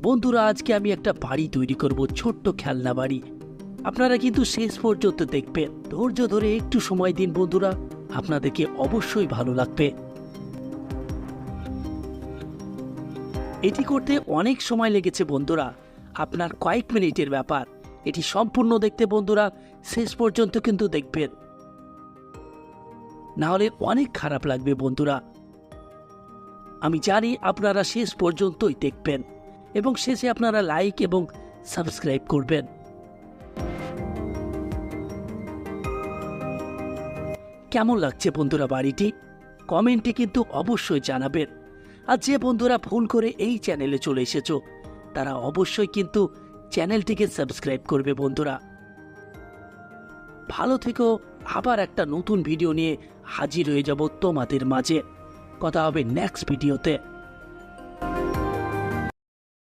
বন্ধুরা, আজকে আমি একটা বাড়ি তৈরি করব, ছোট্ট খেলনা বাড়ি। আপনারা কিন্তু শেষ পর্যন্ত দেখবেন, ধৈর্য ধরে একটু সময় দিন বন্ধুরা, আপনাদেরকে অবশ্যই ভালো লাগবে। এটি করতে অনেক সময় লেগেছে বন্ধুরা, আপনার কয়েক মিনিটের ব্যাপার। এটি সম্পূর্ণ দেখতে বন্ধুরা শেষ পর্যন্ত কিন্তু দেখবেন, না হলে অনেক খারাপ লাগবে বন্ধুরা। আমি জানি আপনারা শেষ পর্যন্তই দেখবেন এবং শেষে আপনারা লাইক এবং সাবস্ক্রাইব করবেন। কেমন লাগছে বন্ধুরা বাড়িটি? কমেন্টে কিন্তু অবশ্যই জানাবেন। আর যে বন্ধুরা ভুল করে এই চ্যানেলে চলে এসেছো, তারা অবশ্যই কিন্তু চ্যানেলটিকে সাবস্ক্রাইব করবে বন্ধুরা। ভালো থেকো, আবার একটা নতুন ভিডিও নিয়ে হাজির হয়ে যাব তোমাদের মাঝে। কথা হবে নেক্সট ভিডিওতে।